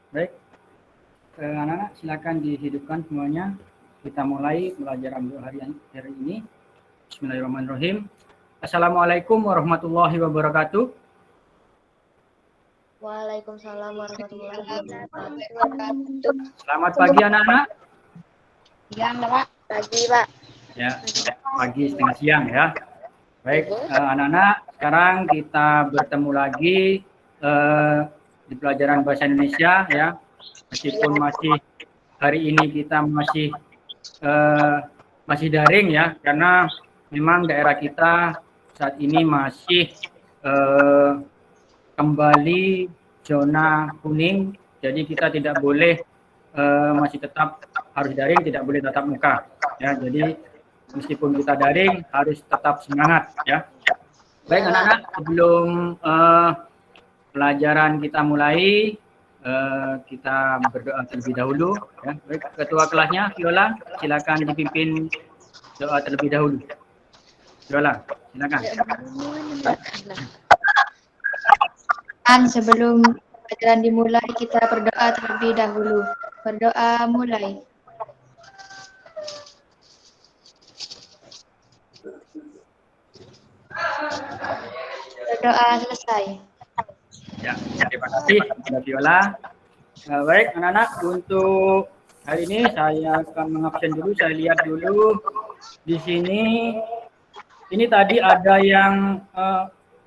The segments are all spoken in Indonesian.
Baik, anak-anak silakan dihidupkan semuanya. Kita mulai pelajaran hari ini. Bismillahirrahmanirrahim. Assalamualaikum warahmatullahi wabarakatuh. Waalaikumsalam warahmatullahi wabarakatuh. Selamat pagi anak-anak. Siang, Pak. Pagi, Pak. Ya, pagi setengah siang ya. Baik, anak-anak, sekarang kita bertemu lagi di pelajaran bahasa Indonesia ya. Meskipun masih hari ini kita masih daring ya, karena memang daerah kita saat ini masih kembali zona kuning, jadi kita tidak boleh masih tetap harus daring, tidak boleh tatap muka ya. Jadi meskipun kita daring harus tetap semangat ya. Baik anak-anak, sebelum pelajaran kita mulai, kita berdoa terlebih dahulu ya. Baik, ketua kelasnya Viola, silakan dipimpin doa terlebih dahulu. Viola, silakan. Sebelum pelajaran dimulai, kita berdoa terlebih dahulu. Berdoa mulai. Berdoa selesai. Ya, terima kasih Mbak Viola. Baik anak-anak, untuk hari ini saya akan mengabsen dulu, saya lihat dulu di sini. Ini tadi ada yang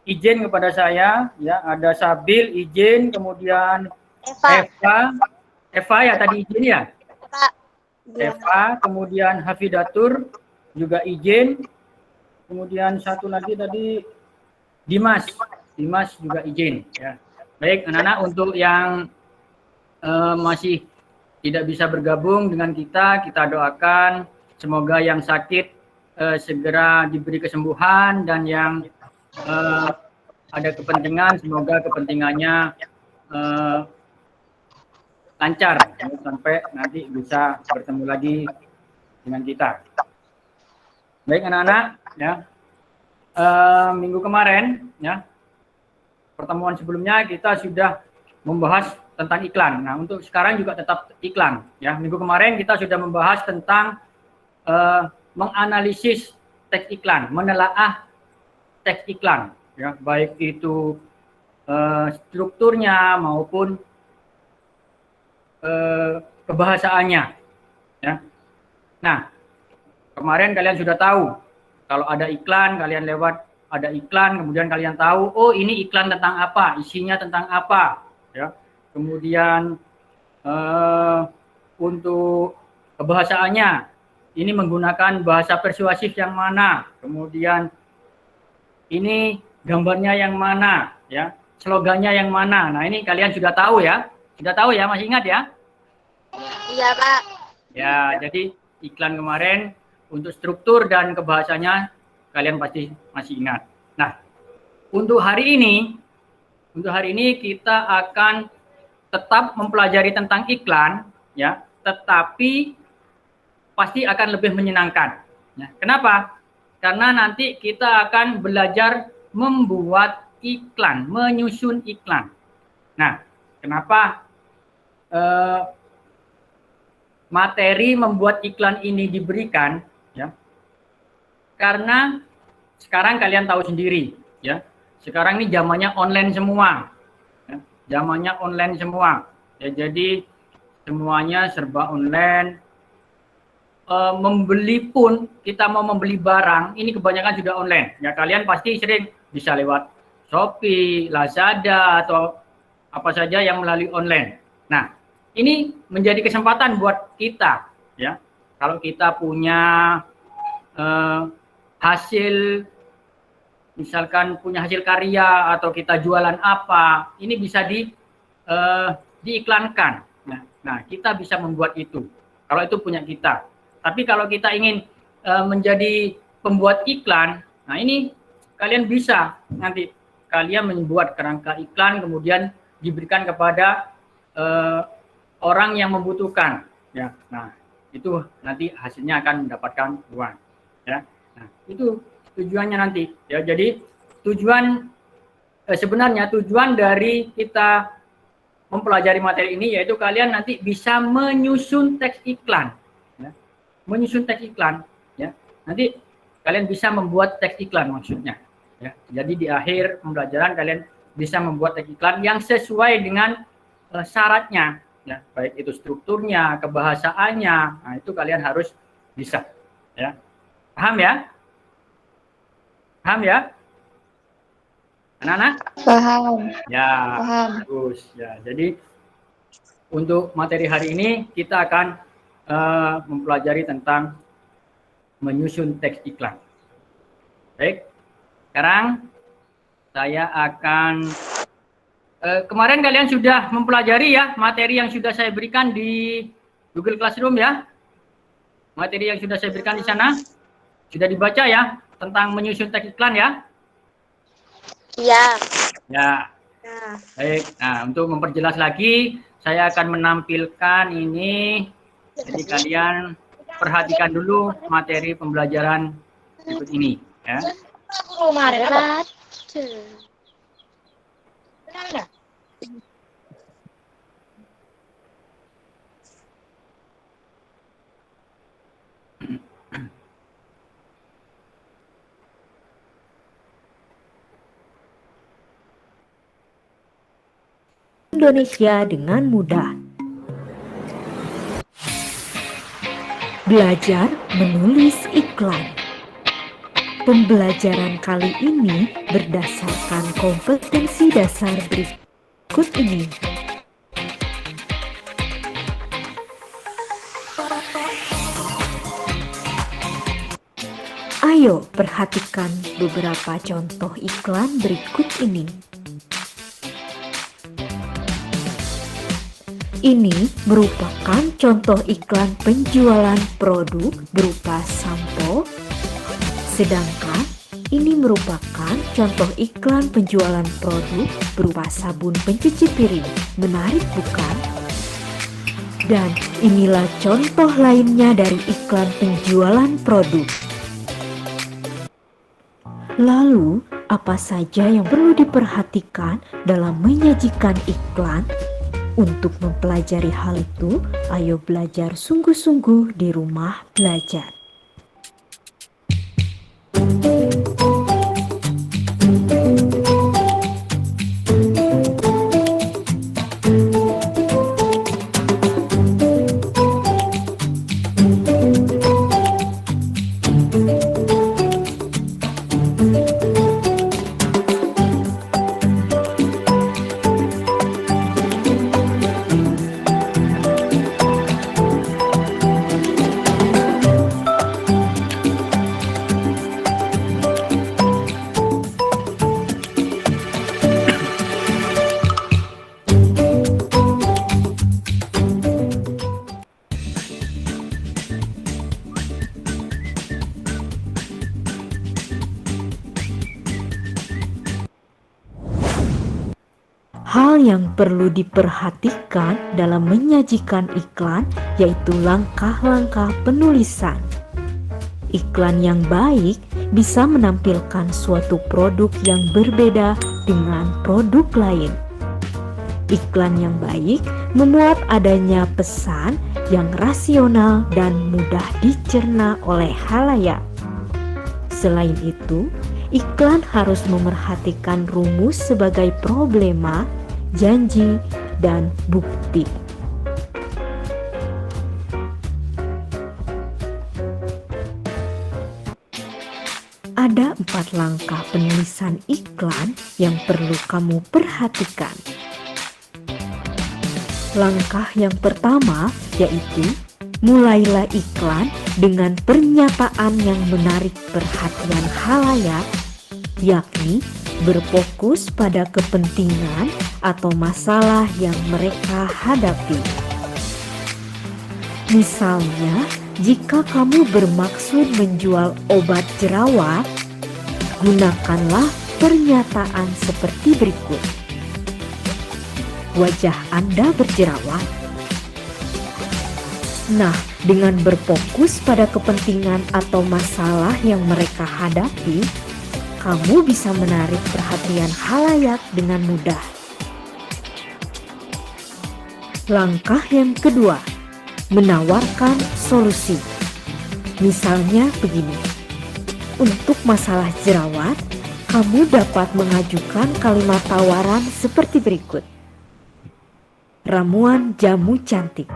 izin kepada saya, ya ada Sabil izin, kemudian Eva ya tadi izin ya. Eva, kemudian Hafidatur juga izin, kemudian satu lagi tadi Dimas juga izin ya. Baik anak-anak, untuk yang masih tidak bisa bergabung dengan kita doakan semoga yang sakit segera diberi kesembuhan, dan yang ada kepentingan semoga kepentingannya lancar ya, sampai nanti bisa bertemu lagi dengan kita. Baik anak-anak ya, minggu kemarin ya, pertemuan sebelumnya kita sudah membahas tentang iklan. Nah, untuk sekarang juga tetap iklan ya. Minggu kemarin kita sudah membahas tentang menganalisis teks iklan, menelaah teks iklan ya, baik itu strukturnya maupun kebahasaannya ya. Nah, kemarin kalian sudah tahu kalau ada iklan, kalian lewat ada iklan, kemudian kalian tahu, oh ini iklan tentang apa, isinya tentang apa ya. Kemudian untuk kebahasaannya ini menggunakan bahasa persuasif yang mana, kemudian ini gambarnya yang mana ya, slogannya yang mana. Nah, ini kalian sudah tahu ya, masih ingat ya? Iya Pak. Ya, jadi iklan kemarin untuk struktur dan kebahasanya kalian pasti masih ingat. Nah, untuk hari ini kita akan tetap mempelajari tentang iklan ya, tetapi pasti akan lebih menyenangkan ya. Kenapa? Karena nanti kita akan belajar membuat iklan, menyusun iklan. Nah, kenapa materi membuat iklan ini diberikan ya? Karena sekarang kalian tahu sendiri ya, sekarang ini zamannya online semua ya, zamannya online semua ya, jadi semuanya serba online. Membeli pun, kita mau membeli barang ini kebanyakan sudah online ya. Kalian pasti sering bisa lewat Shopee, Lazada, atau apa saja yang melalui online. Nah, ini menjadi kesempatan buat kita ya, kalau kita punya hasil, misalkan punya hasil karya atau kita jualan apa, ini bisa diiklankan. Nah, kita bisa membuat itu kalau itu punya kita. Tapi kalau kita ingin menjadi pembuat iklan, nah ini kalian bisa nanti kalian membuat kerangka iklan, kemudian diberikan kepada orang yang membutuhkan ya. Nah, itu nanti hasilnya akan mendapatkan uang ya. Nah, itu tujuannya nanti ya. Jadi tujuan sebenarnya tujuan dari kita mempelajari materi ini, yaitu kalian nanti bisa menyusun teks iklan. Ya. Menyusun teks iklan. Ya. Nanti kalian bisa membuat teks iklan maksudnya. Ya. Jadi di akhir pembelajaran kalian bisa membuat teks iklan yang sesuai dengan syaratnya. Ya. Baik itu strukturnya, kebahasaannya, nah, itu kalian harus bisa. Ya. Paham ya? Paham ya? Anak-anak? Paham. Ya, Paham. bagus. Ya, jadi untuk materi hari ini kita akan mempelajari tentang menyusun teks iklan. Baik, sekarang saya akan kemarin kalian sudah mempelajari ya materi yang sudah saya berikan di Google Classroom ya. Materi yang sudah saya berikan di sana sudah dibaca ya tentang menyusun teks iklan ya. Iya. Ya. Nah. Baik. Nah, untuk memperjelas lagi, saya akan menampilkan ini. Jadi kalian perhatikan dulu materi pembelajaran berikut ini, ya. Indonesia dengan mudah. Belajar menulis iklan. Pembelajaran kali ini berdasarkan kompetensi dasar berikut ini. Ayo perhatikan beberapa contoh iklan berikut ini. Ini merupakan contoh iklan penjualan produk berupa sampo, sedangkan ini merupakan contoh iklan penjualan produk berupa sabun pencuci piring. Menarik bukan? Dan inilah contoh lainnya dari iklan penjualan produk. Lalu, apa saja yang perlu diperhatikan dalam menyajikan iklan? Untuk mempelajari hal itu, ayo belajar sungguh-sungguh di rumah belajar. Hal yang perlu diperhatikan dalam menyajikan iklan yaitu langkah-langkah penulisan. Iklan yang baik bisa menampilkan suatu produk yang berbeda dengan produk lain. Iklan yang baik memuat adanya pesan yang rasional dan mudah dicerna oleh khalayak. Selain itu, iklan harus memerhatikan rumus sebagai problema, janji, dan bukti. Ada 4 langkah penulisan iklan yang perlu kamu perhatikan. Langkah yang pertama yaitu mulailah iklan dengan pernyataan yang menarik perhatian khalayak, yakni berfokus pada kepentingan atau masalah yang mereka hadapi. Misalnya, jika kamu bermaksud menjual obat jerawat, gunakanlah pernyataan seperti berikut. Wajah Anda berjerawat. Nah, dengan berfokus pada kepentingan atau masalah yang mereka hadapi, kamu bisa menarik perhatian khalayak dengan mudah. Langkah yang kedua, menawarkan solusi. Misalnya begini, untuk masalah jerawat, kamu dapat mengajukan kalimat tawaran seperti berikut. Ramuan jamu cantik,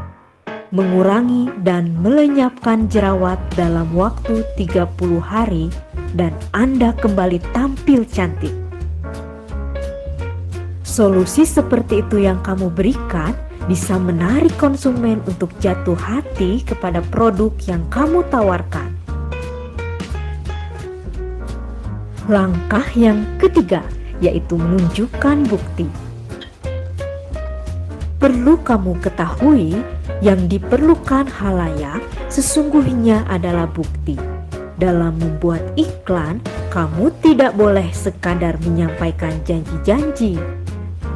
mengurangi dan melenyapkan jerawat dalam waktu 30 hari dan Anda kembali tampil cantik. Solusi seperti itu yang kamu berikan bisa menarik konsumen untuk jatuh hati kepada produk yang kamu tawarkan. Langkah yang ketiga, yaitu menunjukkan bukti. Perlu kamu ketahui, yang diperlukan halayak sesungguhnya adalah bukti. Dalam membuat iklan, kamu tidak boleh sekadar menyampaikan janji-janji.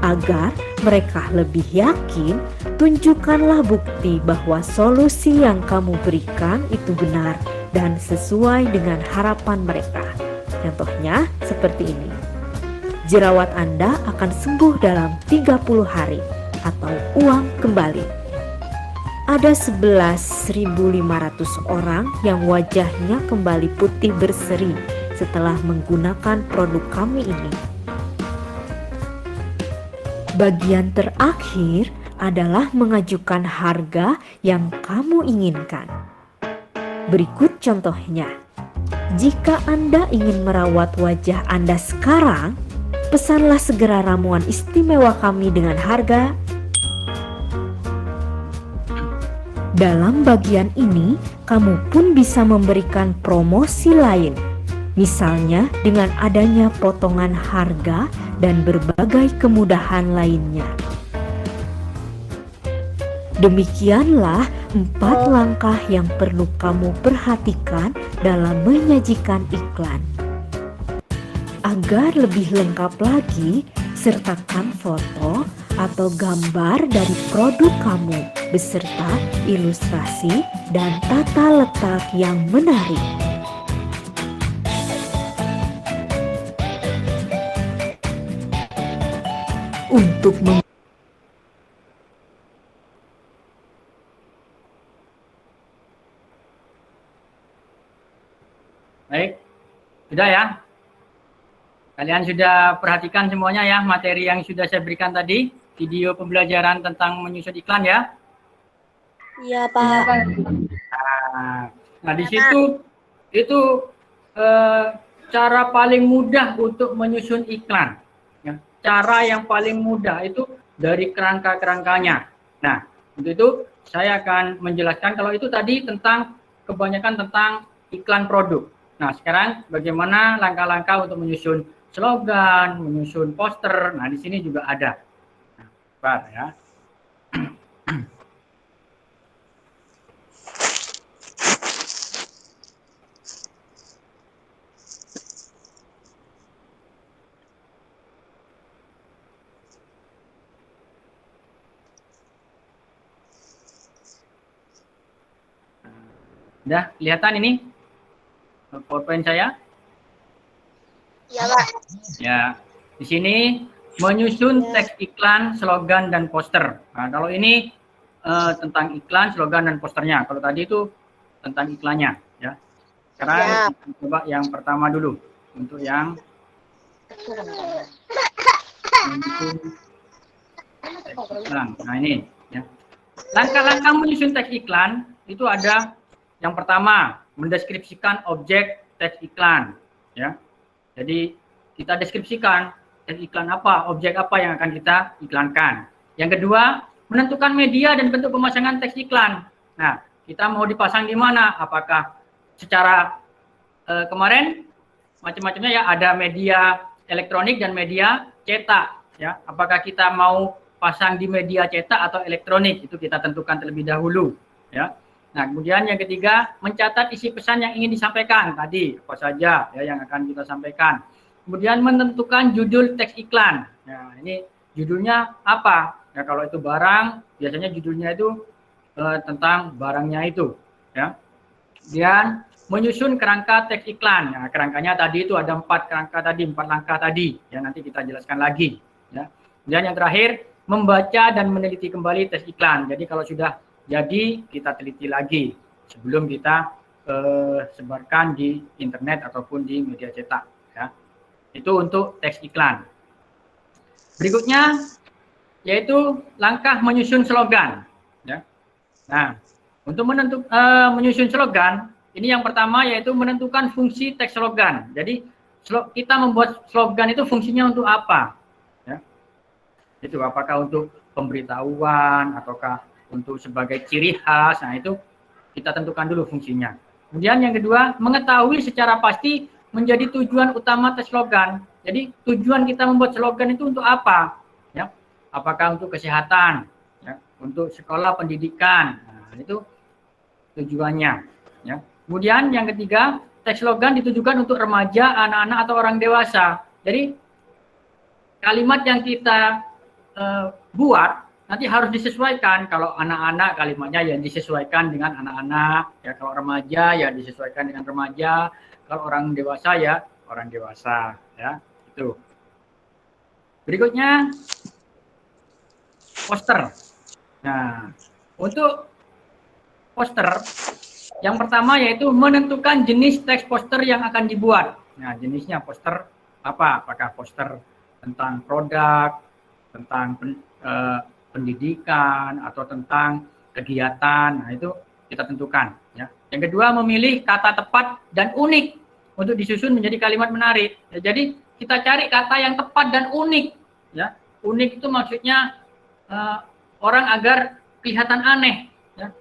Agar mereka lebih yakin, tunjukkanlah bukti bahwa solusi yang kamu berikan itu benar dan sesuai dengan harapan mereka. Contohnya seperti ini. Jerawat Anda akan sembuh dalam 30 hari atau uang kembali. Ada 11.500 orang yang wajahnya kembali putih berseri setelah menggunakan produk kami ini. Bagian terakhir adalah mengajukan harga yang kamu inginkan. Berikut contohnya. Jika Anda ingin merawat wajah Anda sekarang, pesanlah segera ramuan istimewa kami dengan harga. Dalam bagian ini, kamu pun bisa memberikan promosi lain. Misalnya dengan adanya potongan harga dan berbagai kemudahan lainnya. Demikianlah 4 langkah yang perlu kamu perhatikan dalam menyajikan iklan. Agar lebih lengkap lagi, sertakan foto atau gambar dari produk kamu beserta ilustrasi dan tata letak yang menarik. Untuk Baik, sudah ya. Kalian sudah perhatikan semuanya ya materi yang sudah saya berikan tadi, video pembelajaran tentang menyusun iklan ya. Iya, Pak. Nah di situ itu cara paling mudah untuk menyusun iklan. Ya. Cara yang paling mudah itu dari kerangka-kerangkanya. Nah untuk itu saya akan menjelaskan kalau itu tadi tentang kebanyakan tentang iklan produk. Nah sekarang bagaimana langkah-langkah untuk menyusun slogan, menyusun poster. Nah di sini juga ada. Nah, Pak ya. Udah kelihatan ini PowerPoint saya? Iya, Pak. Ya, di sini menyusun teks iklan, slogan, dan poster. Nah, kalau ini tentang iklan, slogan, dan posternya. Kalau tadi itu tentang iklannya. Ya. Sekarang kita coba yang pertama dulu. Untuk yang teks iklan. Nah ini. Ya. Langkah-langkah menyusun teks iklan itu ada yang pertama, mendeskripsikan objek teks iklan. Ya. Jadi kita deskripsikan teks iklan apa, objek apa yang akan kita iklankan. Yang kedua, menentukan media dan bentuk pemasangan teks iklan. Nah, kita mau dipasang di mana? Apakah secara kemarin macam-macamnya ya, ada media elektronik dan media cetak. Ya, apakah kita mau pasang di media cetak atau elektronik? Itu kita tentukan terlebih dahulu. Ya. Nah, kemudian yang ketiga, mencatat isi pesan yang ingin disampaikan tadi, apa saja ya yang akan kita sampaikan. Kemudian menentukan judul teks iklan. Nah, ini judulnya apa? Ya, kalau itu barang, biasanya judulnya itu tentang barangnya itu. Ya. Kemudian menyusun kerangka teks iklan. Nah, kerangkanya tadi itu ada 4 kerangka tadi, 4 langkah tadi. Ya, nanti kita jelaskan lagi. Ya. Kemudian yang terakhir, membaca dan meneliti kembali teks iklan. Jadi kalau sudah jadi, kita teliti lagi sebelum kita sebarkan di internet ataupun di media cetak. Ya. Itu untuk teks iklan. Berikutnya yaitu langkah menyusun slogan. Ya. Nah, untuk menyusun slogan, ini yang pertama yaitu menentukan fungsi teks slogan. Jadi kita membuat slogan itu fungsinya untuk apa? Ya. Itu apakah untuk pemberitahuan ataukah untuk sebagai ciri khas? Nah, itu kita tentukan dulu fungsinya. Kemudian yang kedua, mengetahui secara pasti menjadi tujuan utama teks slogan. Jadi tujuan kita membuat slogan itu untuk apa? Ya. Apakah untuk kesehatan, ya, untuk sekolah pendidikan. Nah, itu tujuannya. Ya. Kemudian yang ketiga, teks slogan ditujukan untuk remaja, anak-anak atau orang dewasa. Jadi kalimat yang kita buat nanti harus disesuaikan. Kalau anak-anak kalimatnya ya disesuaikan dengan anak-anak, ya kalau remaja ya disesuaikan dengan remaja, kalau orang dewasa ya orang dewasa, ya itu. Berikutnya poster. Nah, untuk poster yang pertama yaitu menentukan jenis teks poster yang akan dibuat. Nah, jenisnya poster apa? Apakah poster tentang produk, tentang pendidikan atau tentang kegiatan. Nah, itu kita tentukan, ya. Yang kedua, memilih kata tepat dan unik untuk disusun menjadi kalimat menarik. Ya, jadi kita cari kata yang tepat dan unik, ya. Unik itu maksudnya orang agar kelihatan aneh, ya.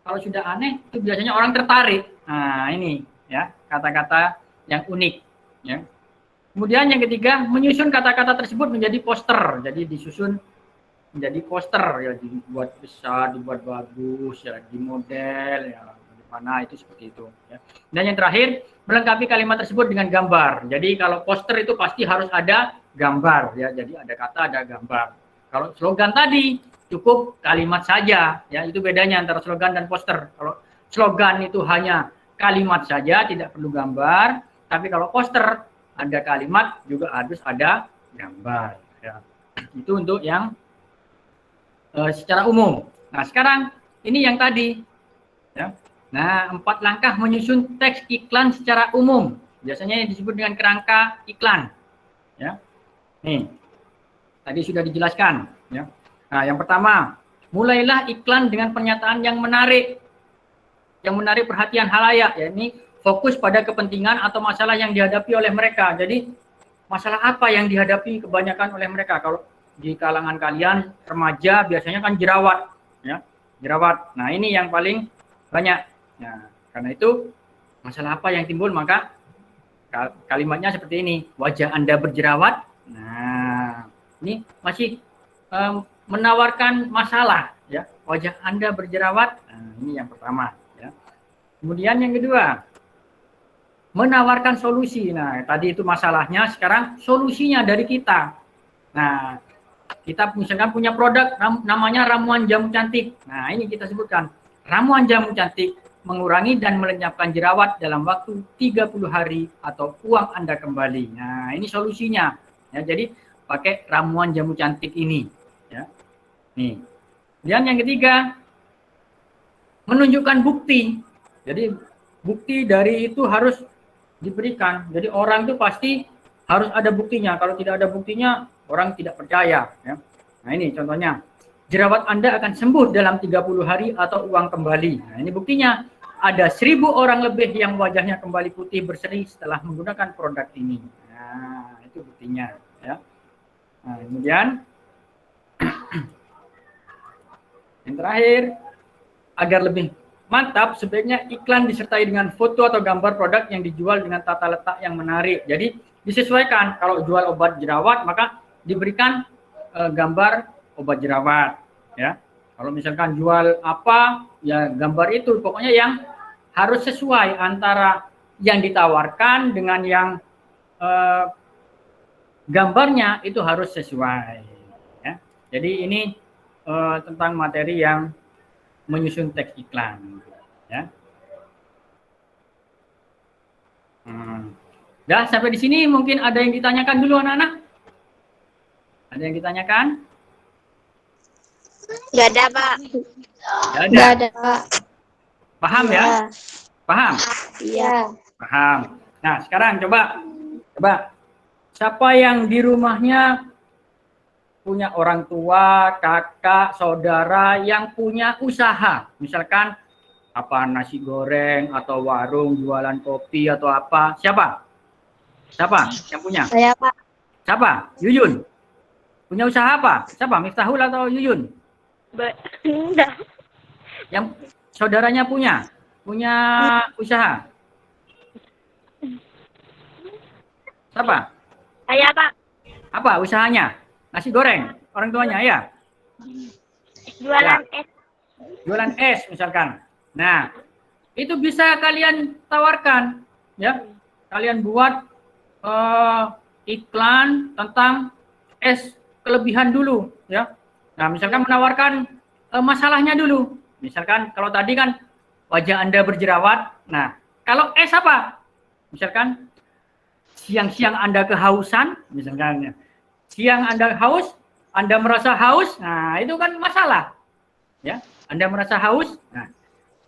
Kalau sudah aneh itu biasanya orang tertarik. Nah, ini ya, kata-kata yang unik, ya. Kemudian yang ketiga, menyusun kata-kata tersebut menjadi poster. Jadi disusun menjadi poster, ya, dibuat besar, dibuat bagus, ya, di model, ya, bagaimana itu seperti itu. Ya. Dan yang terakhir, melengkapi kalimat tersebut dengan gambar. Jadi kalau poster itu pasti harus ada gambar, ya. Jadi ada kata, ada gambar. Kalau slogan tadi cukup kalimat saja, ya. Itu bedanya antara slogan dan poster. Kalau slogan itu hanya kalimat saja, tidak perlu gambar. Tapi kalau poster ada kalimat juga harus ada gambar. Ya. Itu untuk yang secara umum. Nah, sekarang ini yang tadi. Ya. Nah, 4 langkah menyusun teks iklan secara umum. Biasanya yang disebut dengan kerangka iklan. Ya. Nih, tadi sudah dijelaskan. Ya. Nah, yang pertama, mulailah iklan dengan pernyataan yang menarik perhatian halayak. Ya, ini fokus pada kepentingan atau masalah yang dihadapi oleh mereka. Jadi masalah apa yang dihadapi kebanyakan oleh mereka? Kalau di kalangan kalian remaja biasanya kan jerawat, ya, jerawat. Nah, ini yang paling banyak. Nah, karena itu masalah apa yang timbul, maka kalimatnya seperti ini: wajah Anda berjerawat. Nah, ini masih menawarkan masalah, ya, wajah Anda berjerawat. Nah, ini yang pertama, ya. Kemudian yang kedua, menawarkan solusi. Nah, tadi itu masalahnya, sekarang solusinya dari kita. Nah, kita misalkan punya produk namanya ramuan jamu cantik. Nah, ini kita sebutkan. Ramuan jamu cantik mengurangi dan melenyapkan jerawat dalam waktu 30 hari atau uang Anda kembali. Nah, ini solusinya. Ya, jadi pakai ramuan jamu cantik ini. Ya. Nih. Dan yang ketiga, menunjukkan bukti. Jadi bukti dari itu harus diberikan. Jadi orang itu pasti harus ada buktinya. Kalau tidak ada buktinya, orang tidak percaya. Ya. Nah, ini contohnya. Jerawat Anda akan sembuh dalam 30 hari atau uang kembali. Nah, ini buktinya. Ada 1000 orang lebih yang wajahnya kembali putih berseri setelah menggunakan produk ini. Nah, itu buktinya. Ya. Nah, kemudian yang terakhir, agar lebih mantap, sebaiknya iklan disertai dengan foto atau gambar produk yang dijual dengan tata letak yang menarik. Jadi disesuaikan. Kalau jual obat jerawat, maka diberikan gambar obat jerawat. Ya. Kalau misalkan jual apa, ya gambar itu. Pokoknya yang harus sesuai antara yang ditawarkan dengan yang gambarnya itu harus sesuai. Ya. Jadi ini tentang materi yang menyusun teks iklan. Ya. Dah sampai di sini mungkin ada yang ditanyakan dulu anak-anak? Ada yang ditanyakan? Nggak ada, Pak. Nggak ada. Nggak ada, Pak. Paham ya? Paham? Iya. Paham. Nah, sekarang coba. Siapa yang di rumahnya punya orang tua, kakak, saudara yang punya usaha? Misalkan apa, nasi goreng atau warung, jualan kopi atau apa? Siapa? Siapa yang punya? Saya, Pak. Siapa? Yuyun. Punya usaha apa? Siapa? Miftahul atau Yuyun? Enggak. Yang saudaranya punya usaha. Siapa? Saya, Pak. Apa usahanya? Nasi goreng. Orang tuanya ya. Jualan es. Jualan es misalkan. Nah, itu bisa kalian tawarkan, ya. Kalian buat iklan tentang es kelebihan dulu, ya. Nah, misalkan menawarkan masalahnya dulu. Misalkan kalau tadi kan wajah Anda berjerawat. Nah, kalau es apa? Misalkan siang-siang Anda kehausan, misalkan. Siang Anda haus, Anda merasa haus. Nah, itu kan masalah. Ya, Anda merasa haus. Nah,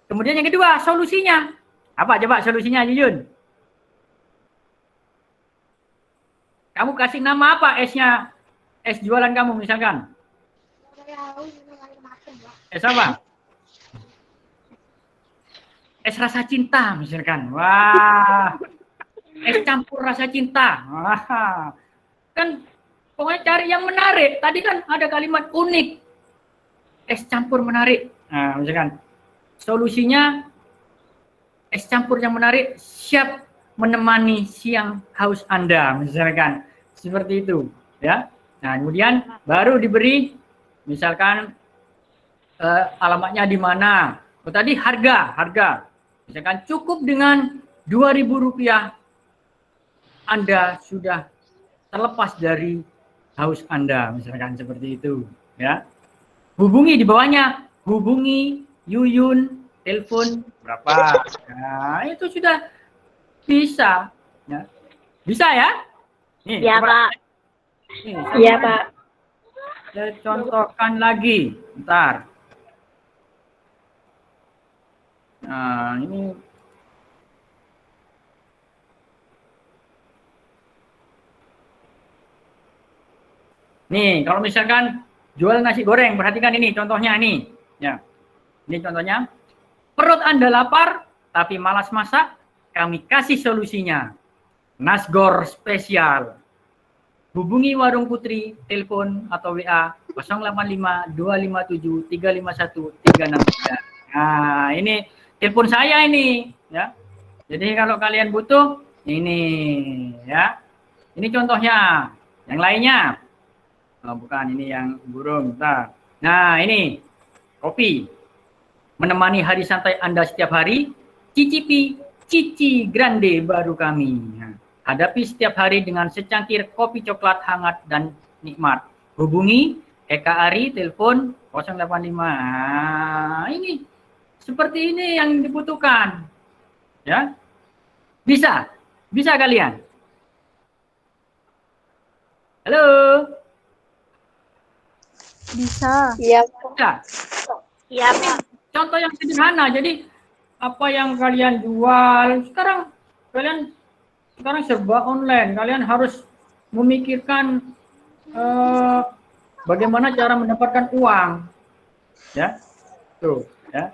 kemudian yang kedua, solusinya. Apa coba solusinya, Yuyun? Kamu kasih nama apa esnya? Es jualan kamu misalkan. Es apa? Es rasa cinta misalkan. Wah. Es campur rasa cinta. Wah. Kan pokoknya cari yang menarik. Tadi kan ada kalimat unik. Es campur menarik. Nah, misalkan solusinya es campur yang menarik siap menemani siang haus Anda, misalkan. Seperti itu, ya. Nah, kemudian baru diberi misalkan alamatnya di mana. Oh, tadi harga. Misalkan cukup dengan Rp2.000 Anda sudah terlepas dari haus Anda, misalkan seperti itu, ya. Hubungi di bawahnya, hubungi Yuyun, telepon berapa. Nah, itu sudah bisa, ya. Bisa ya? Nih, Iya, coba. Pak. Nih, Iya, Pak. saya contohkan lagi, bentar. Nah, ini nih, kalau misalkan jual nasi goreng, perhatikan ini contohnya ini. Ya. Ini contohnya. Perut Anda lapar tapi malas masak, kami kasih solusinya. Nasgor spesial. Hubungi Warung Putri, telepon atau WA 085 257 351 363. Nah, ini telepon saya ini, ya. Jadi kalau kalian butuh ini, ya. Ini contohnya. Yang lainnya. Oh, bukan, ini yang burung. Bentar. Nah, ini kopi. Menemani hari santai Anda setiap hari, cicipi Cici Grande baru kami. Nah, hadapi setiap hari dengan secangkir kopi coklat hangat dan nikmat. Hubungi Eka Ari, telepon 085. Nah, ini seperti ini yang dibutuhkan. Ya. Bisa kalian? Halo? Bisa. Iya, Pak. Bisa. Iya, Pak. Contoh yang sederhana. Jadi apa yang kalian jual kalian sekarang serba online. Kalian harus memikirkan bagaimana cara mendapatkan uang. Ya. Tuh, ya.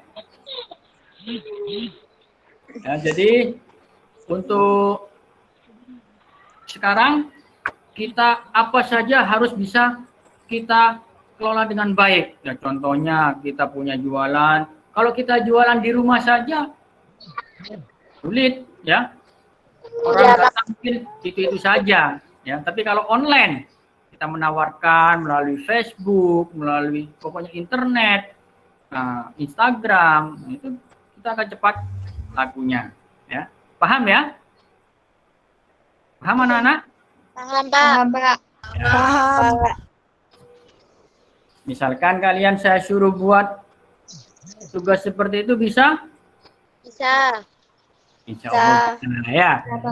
Ya, jadi untuk sekarang kita apa saja harus bisa kita kelola dengan baik. Ya, contohnya kita punya jualan. Kalau kita jualan di rumah saja sulit, ya. Orang datang mungkin itu saja, ya. Tapi kalau online kita menawarkan melalui Facebook, melalui pokoknya internet, Instagram, itu kita akan cepat lakunya, ya. Paham ya? Paham anak-anak? Paham, Pak. Paham, Pak. Ya. Paham. Misalkan kalian saya suruh buat tugas seperti itu bisa? Bisa. Insya Allah bisa, ya. Apa?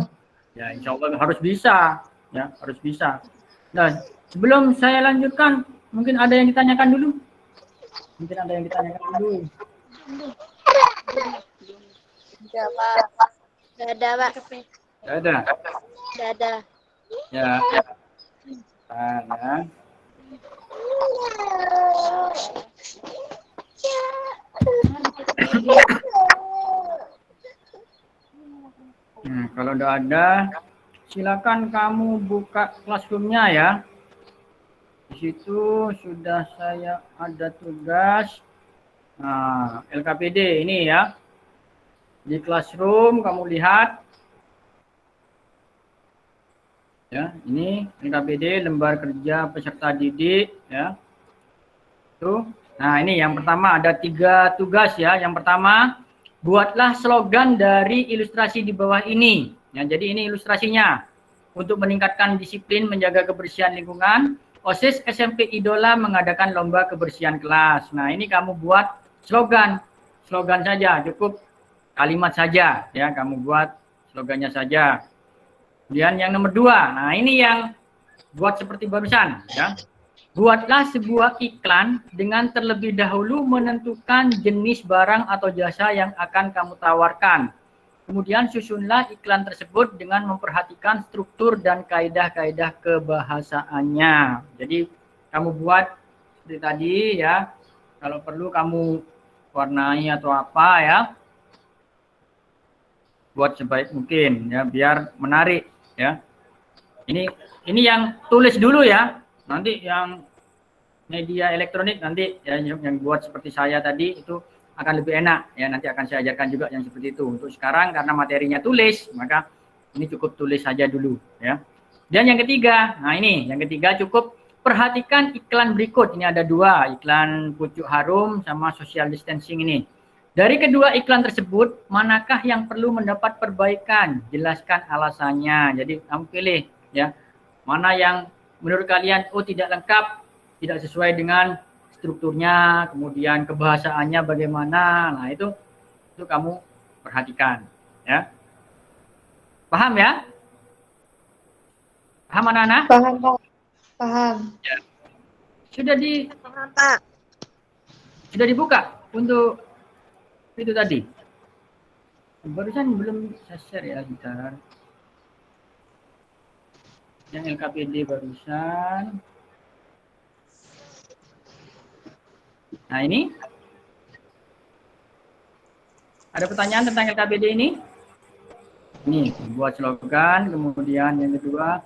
Ya, insya Allah harus bisa, ya, harus bisa. Nah, sebelum saya lanjutkan, mungkin ada yang ditanyakan dulu. Mungkin ada yang ditanyakan dulu. Enggak, Pak. Enggak ada, Pak. Tidak ada. Enggak ada. Ya. Nah, kalau udah ada, silakan kamu buka classroom-nya ya. Di situ sudah saya ada tugas. Nah, LKPD ini ya. Di classroom kamu lihat. Ya, ini LKPD lembar kerja peserta didik ya. Tuh. Nah, ini yang pertama ada 3 tugas ya. Yang pertama, buatlah slogan dari ilustrasi di bawah ini. Ya, jadi ini ilustrasinya. Untuk meningkatkan disiplin menjaga kebersihan lingkungan, OSIS SMP Idola mengadakan lomba kebersihan kelas. Nah, ini kamu buat slogan. Slogan saja, cukup kalimat saja ya, kamu buat slogannya saja. Kemudian yang nomor 2, nah ini yang buat seperti barusan ya. Buatlah sebuah iklan dengan terlebih dahulu menentukan jenis barang atau jasa yang akan kamu tawarkan. Kemudian susunlah iklan tersebut dengan memperhatikan struktur dan kaidah-kaidah kebahasaannya. Jadi kamu buat seperti tadi ya. Kalau perlu kamu warnai atau apa ya. Buat sebaik mungkin ya biar menarik ya. Ini yang tulis dulu ya. Nanti yang media elektronik nanti ya, yang buat seperti saya tadi itu akan lebih enak ya, nanti akan saya ajarkan juga yang seperti itu. Untuk sekarang karena materinya tulis, maka ini cukup tulis saja dulu ya. Dan yang ketiga, nah ini yang ketiga cukup perhatikan iklan berikut. Ini ada 2, iklan pucuk harum sama social distancing ini. Dari kedua iklan tersebut, manakah yang perlu mendapat perbaikan? Jelaskan alasannya. Jadi kamu pilih ya, mana yang menurut kalian tidak lengkap, tidak sesuai dengan strukturnya, kemudian kebahasaannya bagaimana. Nah, itu kamu perhatikan ya. Paham ya? Paham anak-anak? Paham, Pak. Paham. Ya. Paham, Pak. Sudah dibuka untuk itu tadi. Barusan belum saya share ya, sebentar. Yang LKPD barusan. Nah, ini. Ada pertanyaan tentang LKPD ini? Ini, buat slogan, kemudian yang kedua,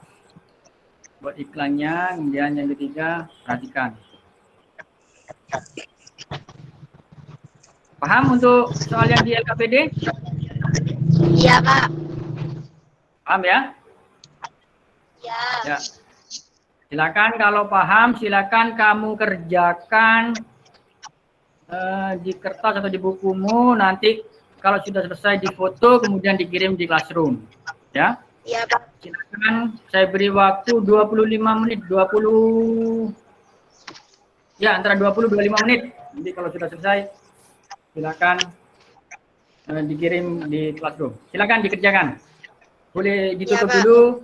buat iklannya, kemudian yang ketiga, perhatikan. Paham untuk soal yang di LKPD? Iya, Pak. Paham ya? Ya. Ya. Silakan kalau paham, silakan kamu kerjakan di kertas atau di bukumu. Nanti kalau sudah selesai difoto, kemudian dikirim di classroom. Ya. Iya, Pak. Silakan saya beri waktu 25 menit, 20 ya antara 20-25 menit. Nanti kalau sudah selesai, silakan dikirim di classroom. Silakan dikerjakan. Boleh ditutup dulu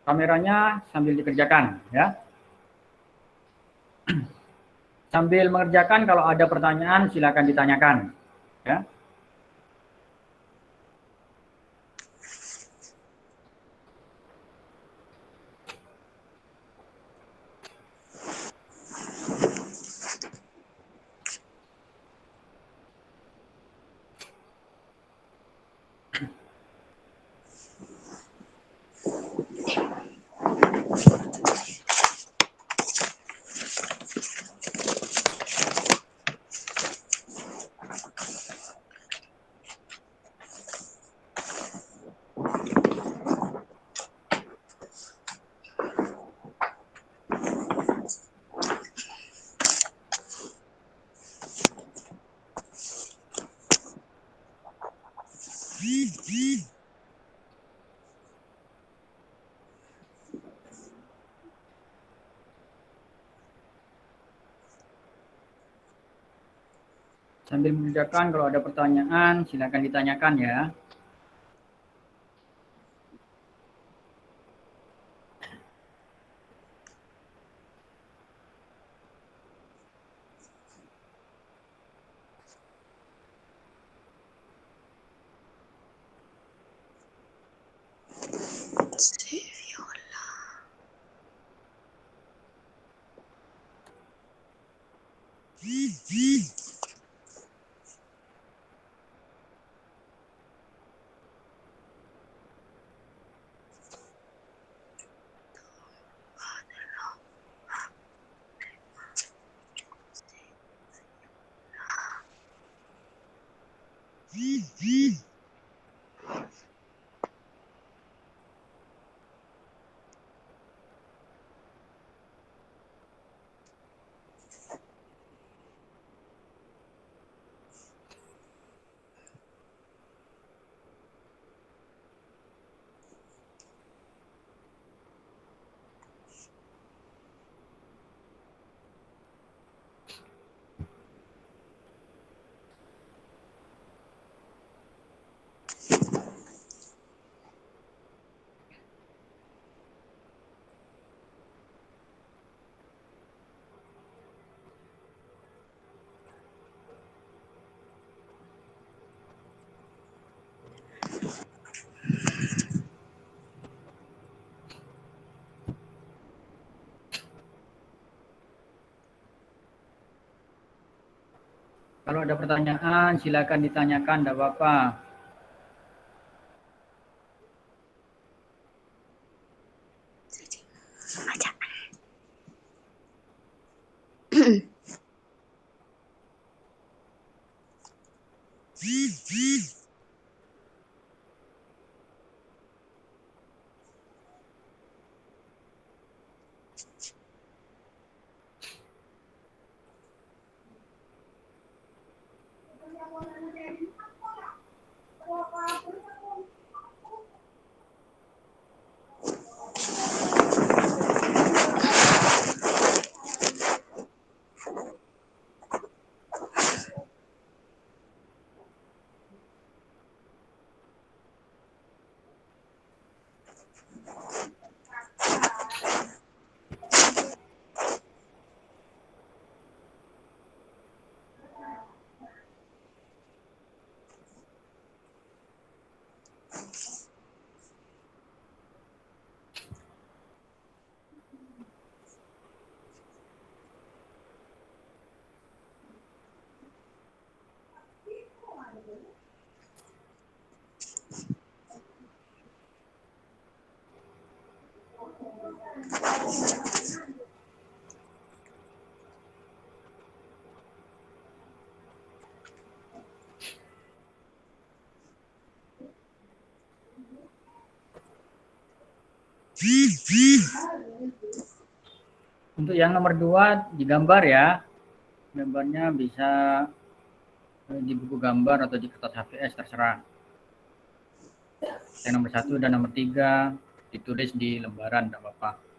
kameranya sambil dikerjakan ya. Sambil mengerjakan kalau ada pertanyaan silakan ditanyakan ya. Sambil mengerjakan kalau ada pertanyaan silakan ditanyakan ya. Kalau ada pertanyaan, silakan ditanyakan, tidak apa-apa. Untuk yang nomor 2 digambar ya. Gambarnya bisa di buku gambar atau di kertas HVS, terserah. Yang nomor 1 dan nomor 3 ditulis di lembaran, tidak apa-apa.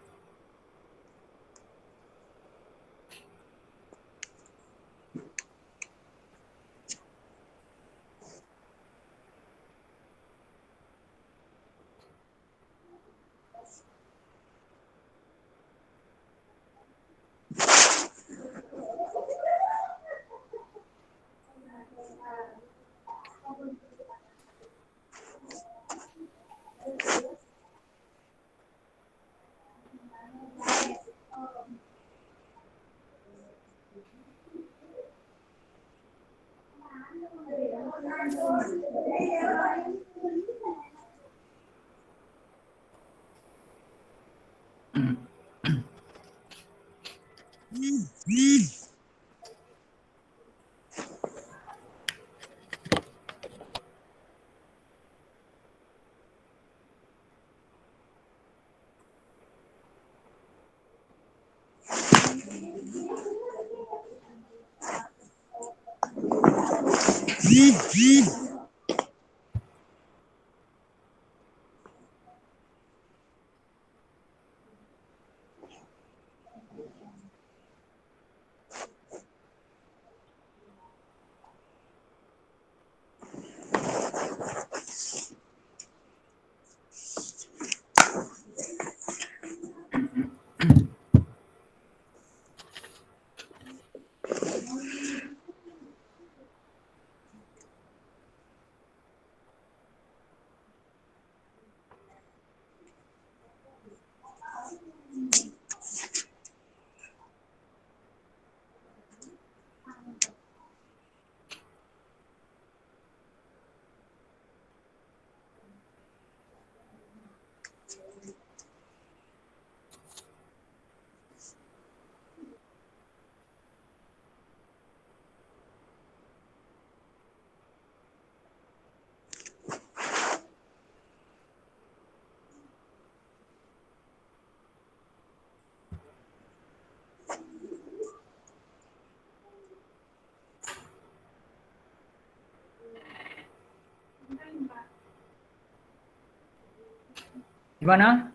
Gimana?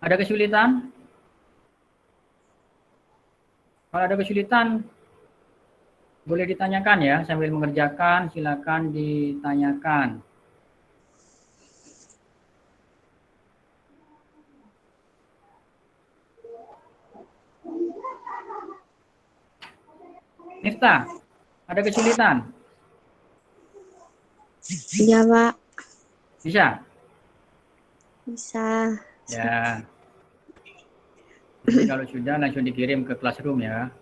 Ada kesulitan? Kalau ada kesulitan, boleh ditanyakan ya sambil mengerjakan, silakan ditanyakan. Miftah, ada kesulitan? Iya, Pak. Bisa? Bisa. Ya. Jadi kalau sudah langsung dikirim ke classroom ya.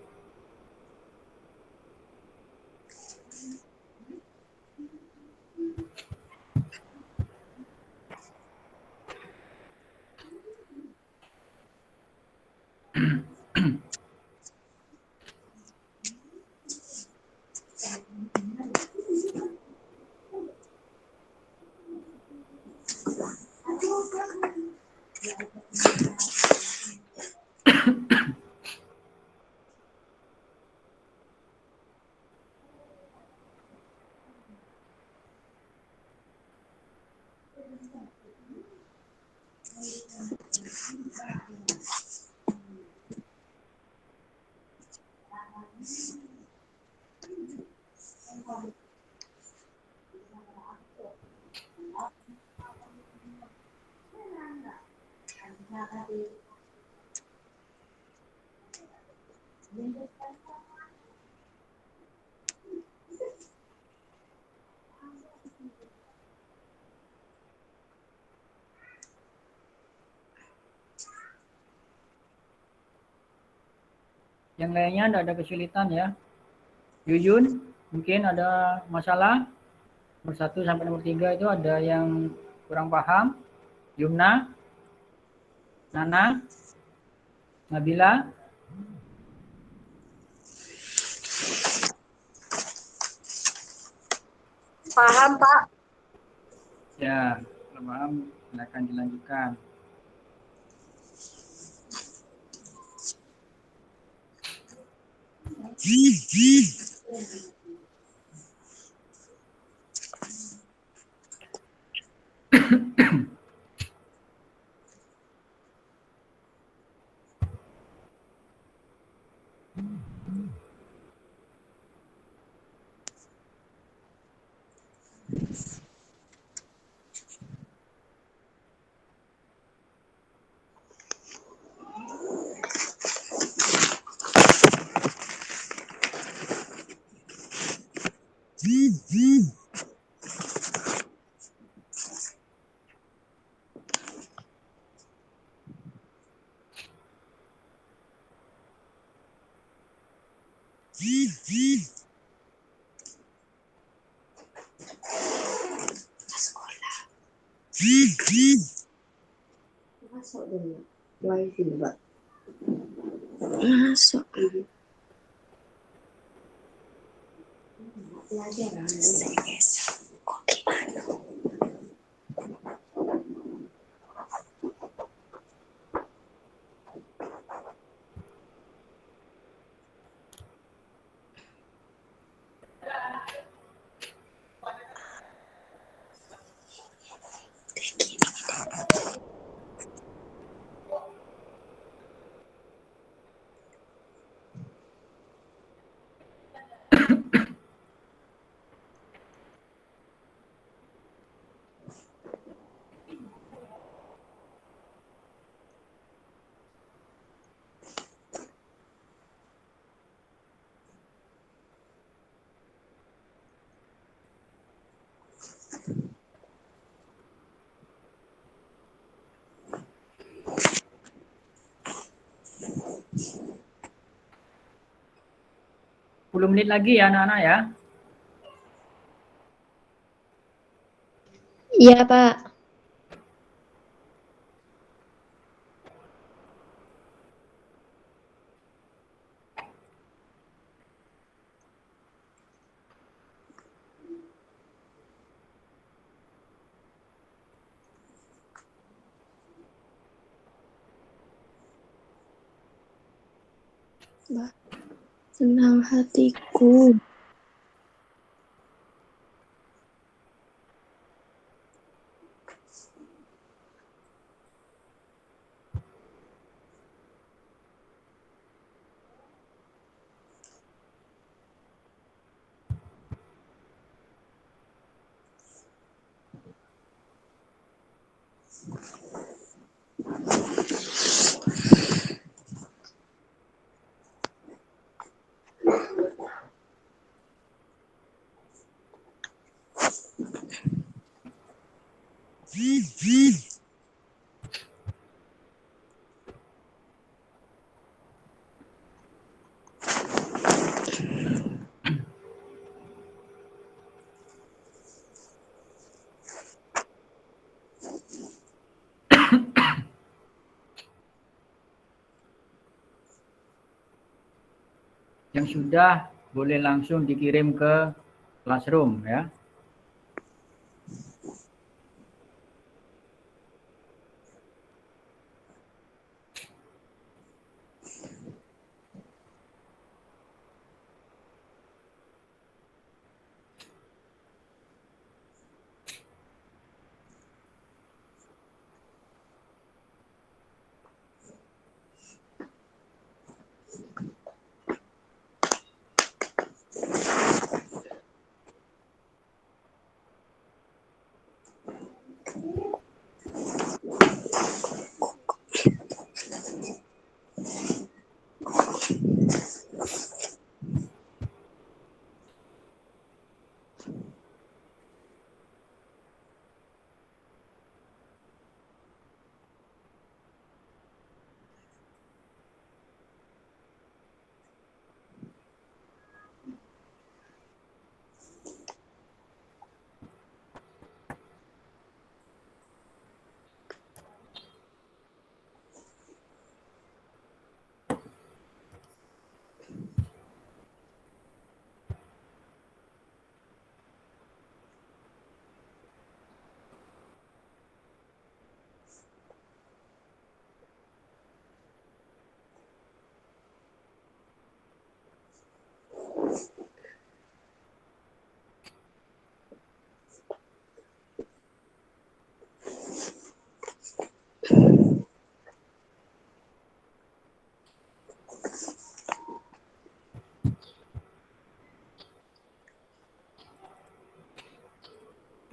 Yang lainnya tidak ada kesulitan ya. Yuyun, mungkin ada masalah? Nomor 1 sampai nomor 3 itu ada yang kurang paham? Yumna? Nana? Nabila? Paham, Pak. Ya, kalau paham silakan dilanjutkan. Masuk. Sepuluh menit lagi ya anak-anak ya. Iya, Pak. Senang hatiku. Yang sudah boleh langsung dikirim ke Classroom ya.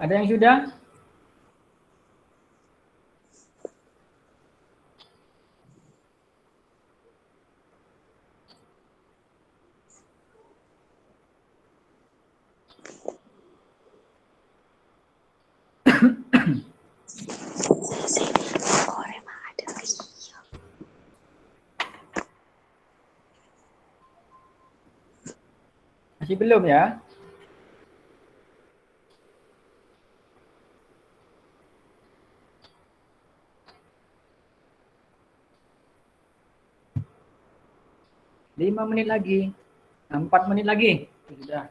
Ada yang sudah? Masih belum ya? Lima menit lagi, 4 menit lagi, sudah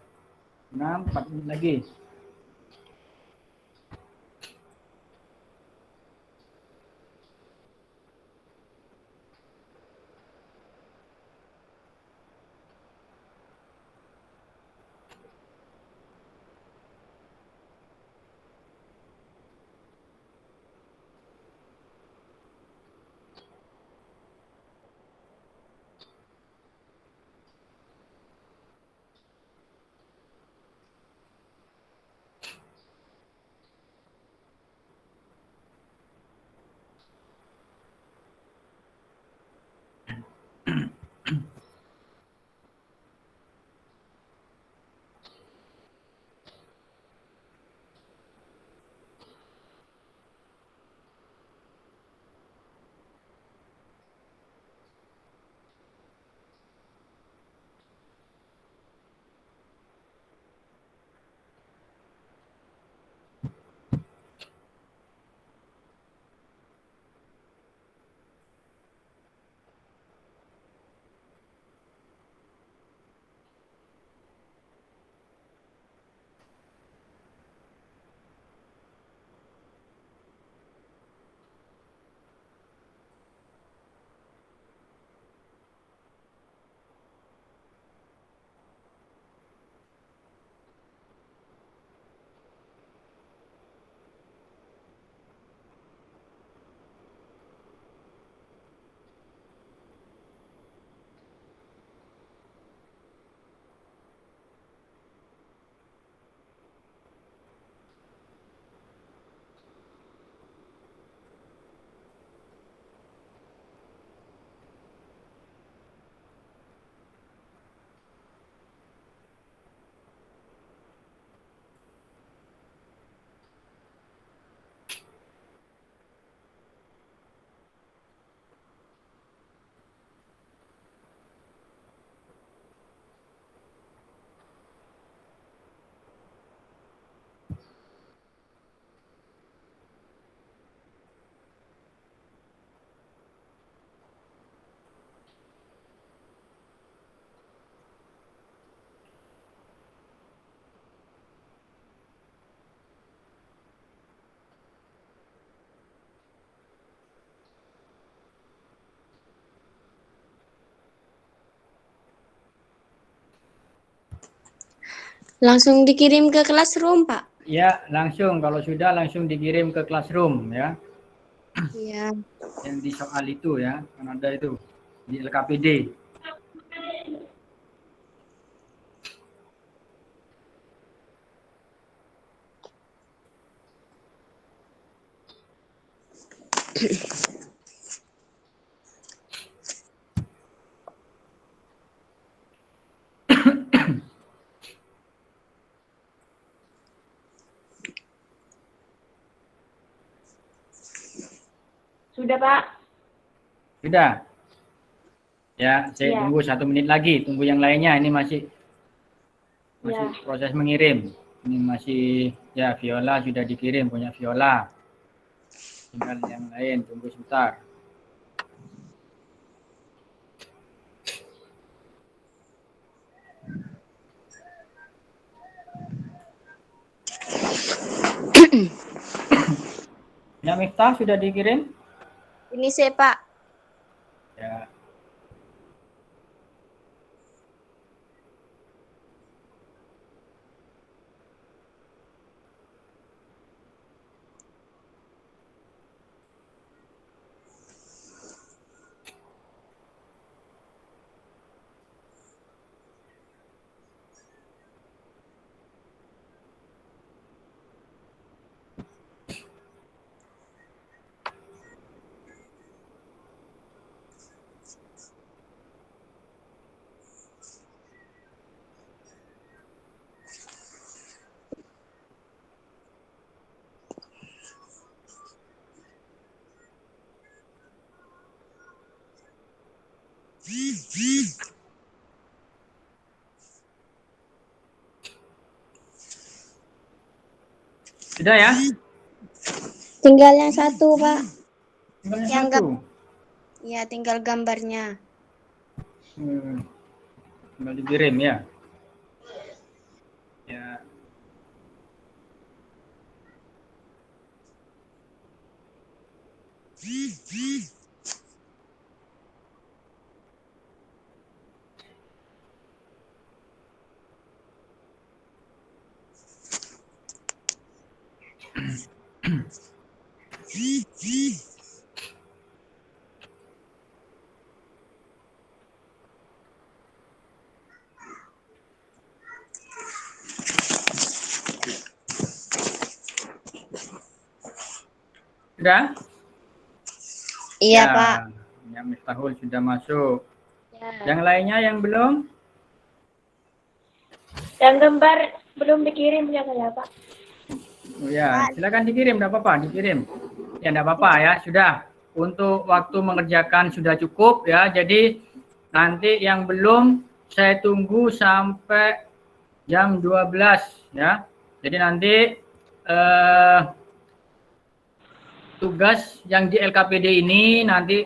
4 menit lagi. Langsung dikirim ke Classroom, Pak? Ya, langsung. Kalau sudah langsung dikirim ke Classroom ya. Iya. Yang di soal itu ya, kan ada itu di LKPD. Sudah, Pak. Sudah. Ya, saya Ya. tunggu 1 menit lagi. Tunggu yang lainnya. Ini masih Ya. proses mengirim. Ini masih ya Viola sudah dikirim, punya Viola. Tinggal yang lain, tunggu sebentar. Ya, Miftah sudah dikirim? Ini saya, Pak. Ya. Sudah ya? Tinggal yang satu, Pak. Tinggal Yang satu. Ya, tinggal gambarnya. Tinggal dikirim ya. Ya. Sudah? Iya, Ya, Pak. yang Miftahul sudah masuk. Ya. Yang lainnya yang belum? Yang gambar belum dikirim ya saya, Pak. Oh ya, silakan dikirim, enggak apa-apa, dikirim. Ya, enggak apa-apa ya, sudah. Untuk waktu mengerjakan sudah cukup ya. Jadi nanti yang belum saya tunggu sampai jam 12 ya. Jadi nanti tugas yang di LKPD ini nanti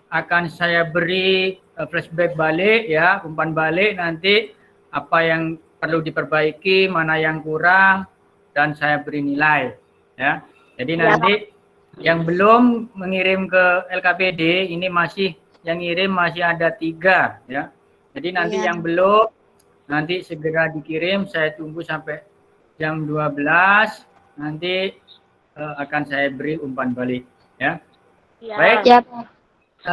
akan saya beri flashback balik ya, umpan balik nanti apa yang perlu diperbaiki, mana yang kurang, dan saya beri nilai ya. Jadi nanti yang belum mengirim ke LKPD ini masih yang ngirim masih ada 3 ya. Jadi nanti Iya. yang belum nanti segera dikirim, saya tunggu sampai jam 12 nanti akan saya beri umpan balik ya. Ya. Baik. Ya, Pak.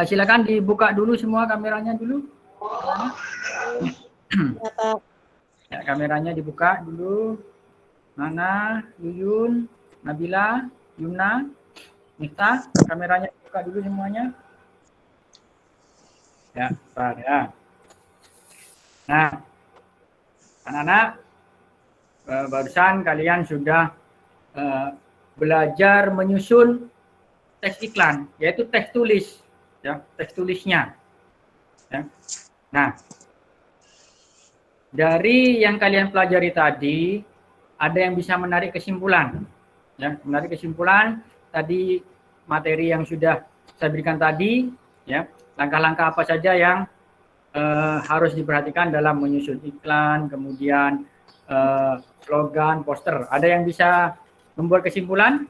Silakan dibuka dulu semua kameranya dulu. Ya, Pak. Ya, kameranya dibuka dulu. Nana, Yuyun, Nabila, Yumna, Miftah, kameranya dibuka dulu semuanya. Ya, bentar ya. Nah, anak-anak, barusan kalian sudah belajar menyusun teks iklan, yaitu teks tulis, ya, teks tulisnya. Ya. Nah, dari yang kalian pelajari tadi, ada yang bisa menarik kesimpulan. Ya, menarik kesimpulan tadi materi yang sudah saya berikan tadi, ya, langkah-langkah apa saja yang harus diperhatikan dalam menyusun iklan, kemudian slogan, poster. Ada yang bisa membuat kesimpulan?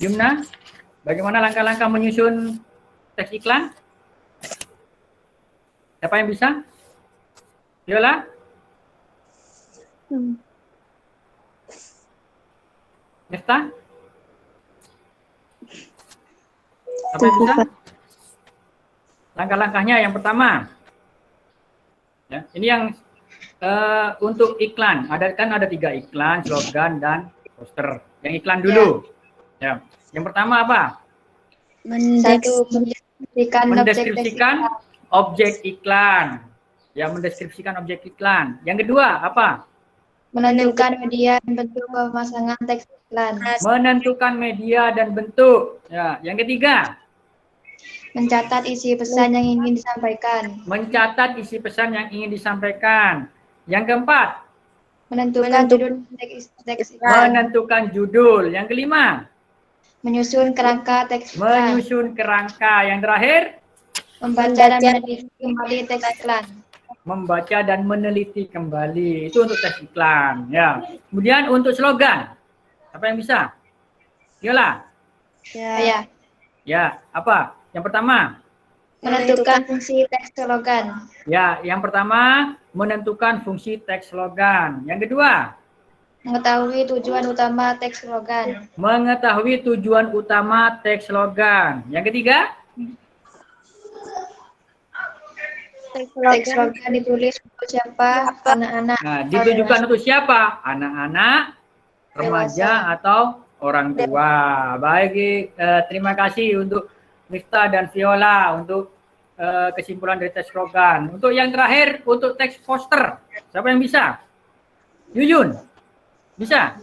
Yumna, bagaimana langkah-langkah menyusun teks iklan? Siapa yang bisa? Viola? Miftah? Apa yang bisa? Langkah-langkahnya yang pertama, ya, ini yang untuk iklan. Ada 3 iklan, slogan dan poster. Yang iklan dulu. Ya. Yang pertama apa? Satu, Mendeskripsikan objek iklan. Ya, mendeskripsikan objek iklan. Yang kedua apa? menentukan media dan bentuk pemasangan teks iklan. Menentukan media dan bentuk. Ya, yang ketiga, Mencatat isi pesan yang ingin disampaikan. mencatat isi pesan yang ingin disampaikan. Yang keempat, Menentukan judul teks iklan. menentukan judul. Yang kelima, Menyusun kerangka teks iklan. menyusun kerangka. Yang terakhir, Membaca dan meneliti kembali teks iklan. membaca dan meneliti kembali. Itu untuk teks iklan. Ya. Kemudian untuk slogan, apa yang bisa? Yola. Ya. Ya, apa? Yang pertama, Menentukan fungsi teks slogan. ya, yang pertama menentukan fungsi teks slogan. Yang kedua, Mengetahui tujuan utama teks slogan. mengetahui tujuan utama teks slogan. Yang ketiga, Teks slogan ditulis untuk siapa? Anak-anak. nah, ditujukan untuk siapa? Anak-anak, remaja, atau orang tua. Baik, terima kasih untuk Miftah dan Viola untuk kesimpulan dari teks slogan. Untuk yang terakhir, untuk teks poster, siapa yang bisa? Yuyun, bisa?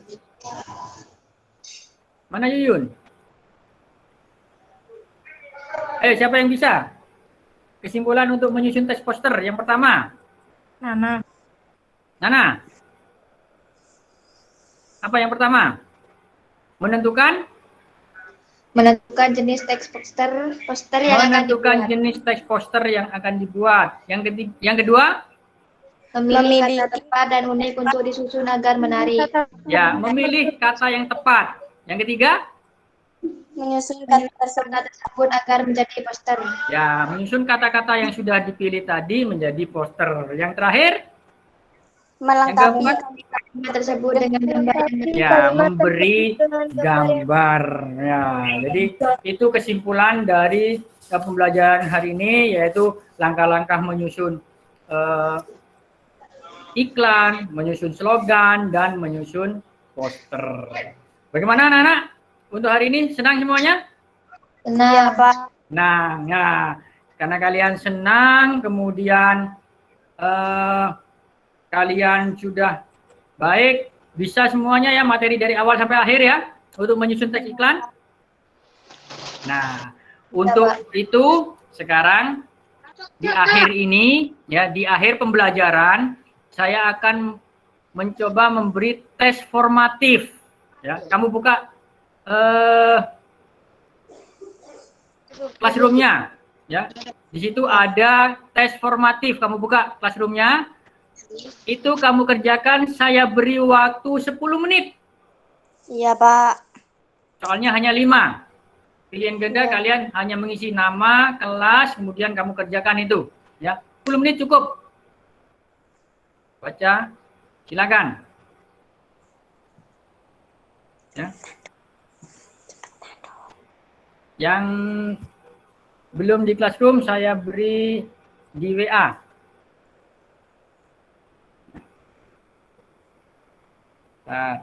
Mana Yuyun? Ayo, siapa yang bisa? Kesimpulan untuk menyusun teks poster yang pertama. Nana. Nana. Apa yang pertama? Menentukan Menentukan jenis teks poster yang akan menentukan dibuat. jenis teks poster yang akan dibuat. Yang kedua, Memilih kata tepat dan unik untuk disusun agar menarik. ya, memilih kata yang tepat. Yang ketiga, Menyusun kata Kata tersebut agar menjadi poster. ya, menyusun kata-kata yang sudah dipilih tadi menjadi poster. Yang terakhir, melengkapi Kata tersebut dengan gambar yang ya, memberi gambar. Ya, jadi itu kesimpulan dari pembelajaran hari ini, yaitu langkah-langkah menyusun iklan, menyusun slogan, dan menyusun poster. Bagaimana anak-anak? Untuk hari ini senang semuanya? Nah, Nah, ya, karena kalian senang, kemudian kalian sudah baik, bisa semuanya ya materi dari awal sampai akhir ya untuk menyusun teks iklan. Nah, untuk itu sekarang di akhir ini ya, di akhir pembelajaran saya akan mencoba memberi tes formatif. Ya, kamu buka classroom-nya ya. Di situ ada tes formatif. Kamu buka classroom-nya. Itu kamu kerjakan, saya beri waktu 10 menit. Iya, Pak. Soalnya hanya 5. Pilihan ganda kalian hanya mengisi nama, kelas, kemudian kamu kerjakan itu ya. 10 menit cukup. Baca. Silakan. Ya. Yang belum di classroom saya beri di WA. Nah,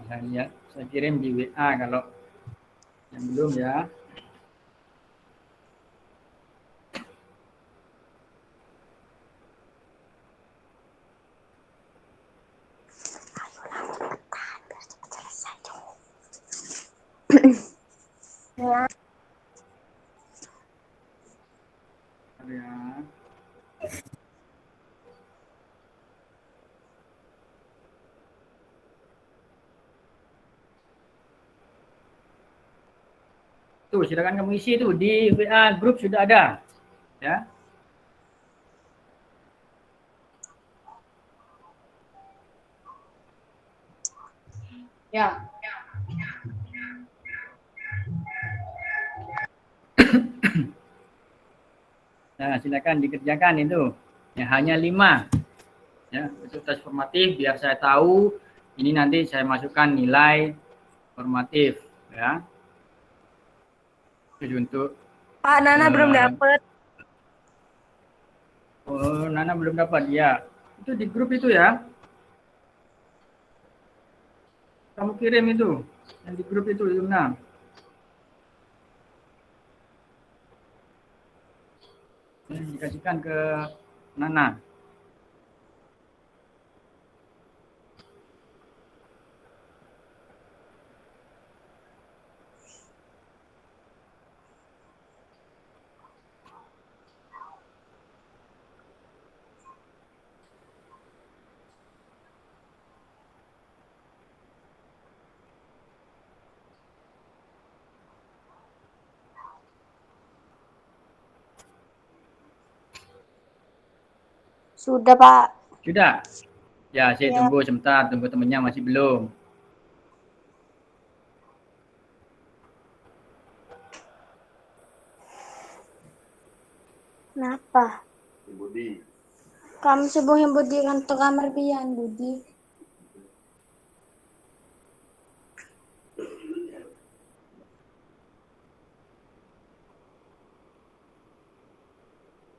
saya kirim di WA kalau yang belum ya. Ya. Tuh, silakan kamu isi itu di WA grup sudah ada. Ya. Ya. Nah, silakan dikerjakan itu. Ya, hanya 5. Ya, itu tes formatif biar saya tahu ini nanti saya masukkan nilai formatif ya. Itu untuk Pak, Nana belum dapat. Oh, Nana belum dapat ya. Itu di grup itu ya. Kamu kirim itu yang di grup itu Yumna. Ini dikasihkan ke Nana. Sudah, Pak. Sudah? Ya, saya Ya. tunggu sebentar, tunggu temannya masih belum. Kenapa? Kamu subuhin Budi kantor kamar pian, Budi.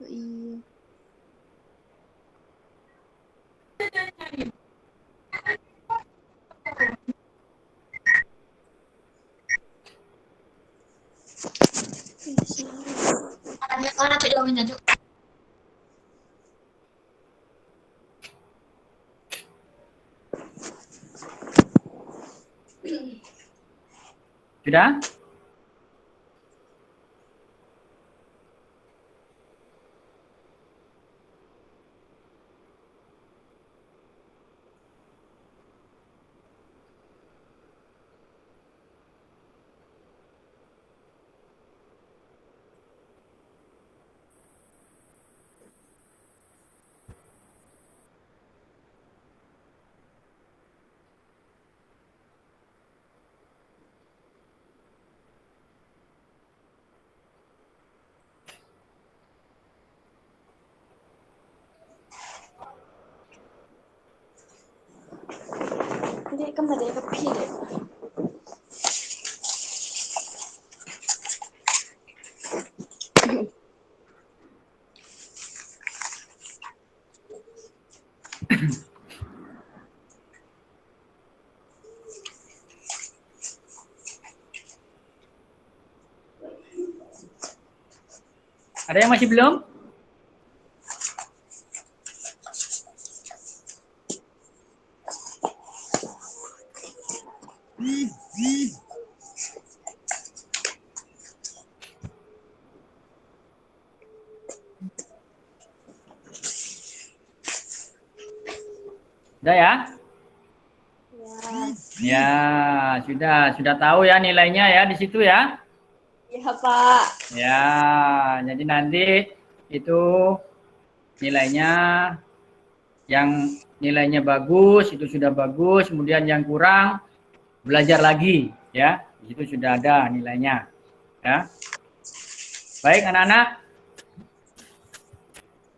Oh, iya. Sudah? Hindi ka madikapili. Ada yang masih belum? Sudah ya? Ya, sudah tahu ya nilainya ya di situ ya. Ya, Pak. Ya, jadi nanti itu nilainya yang nilainya bagus itu sudah bagus, kemudian yang kurang belajar lagi ya. Di situ sudah ada nilainya. Ya. Baik anak-anak.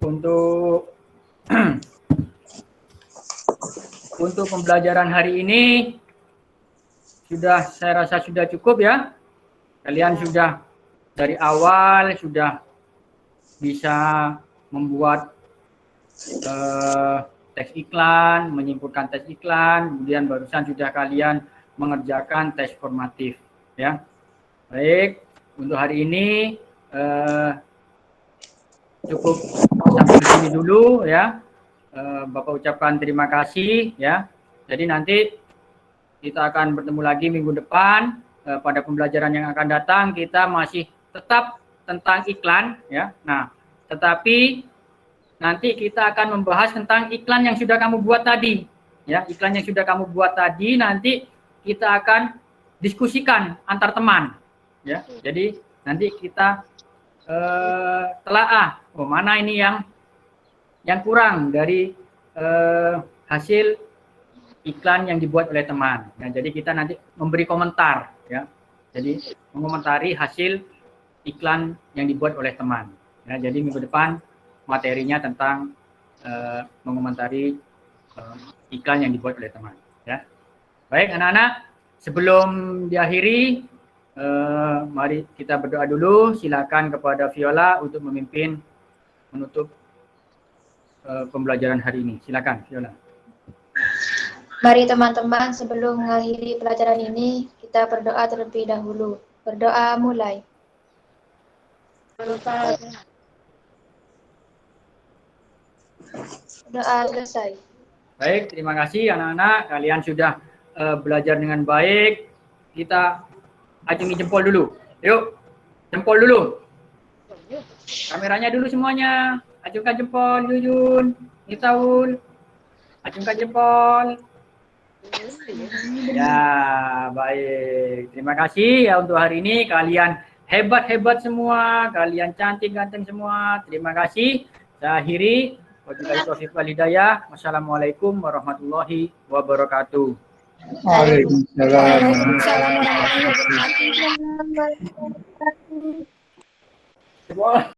Untuk untuk pembelajaran hari ini saya rasa sudah cukup ya. Kalian sudah dari awal sudah bisa membuat teks iklan, menyimpulkan teks iklan, kemudian barusan sudah kalian mengerjakan tes formatif ya. Baik, untuk hari ini cukup sampai di sini dulu ya. Bapak ucapkan terima kasih ya. Jadi nanti kita akan bertemu lagi minggu depan pada pembelajaran yang akan datang. Kita masih tetap tentang iklan ya. Nah, tetapi nanti kita akan membahas tentang iklan yang sudah kamu buat tadi ya. Iklan yang sudah kamu buat tadi nanti kita akan diskusikan antar teman ya. Jadi nanti kita telaah mana ini yang kurang dari hasil iklan yang dibuat oleh teman. Nah, jadi kita nanti memberi komentar ya. Jadi mengomentari hasil iklan yang dibuat oleh teman. Ya, jadi minggu depan materinya tentang mengomentari iklan yang dibuat oleh teman. Ya. Baik anak-anak, sebelum diakhiri, mari kita berdoa dulu. Silakan kepada Viola untuk memimpin menutup pembelajaran hari ini. Silakan Viola. Mari teman-teman, sebelum mengakhiri pelajaran ini, kita berdoa terlebih dahulu. Berdoa mulai. Doa selesai. Baik, terima kasih anak-anak. Kalian sudah belajar dengan baik. Kita acungi jempol dulu. Yuk, jempol dulu. Kameranya dulu semuanya. Acungkan jempol, Yuyun, Nitaul. Acungkan jempol. Ya, baik. Terima kasih ya untuk hari ini. Kalian hebat-hebat semua. Kalian cantik, ganteng semua. Terima kasih. Saya akhiri. Wabillahi taufiq wal hidayah. Wassalamualaikum warahmatullahi wabarakatuh. Waalaikumsalam. Waalaikumsalam warahmatullahi wabarakatuh.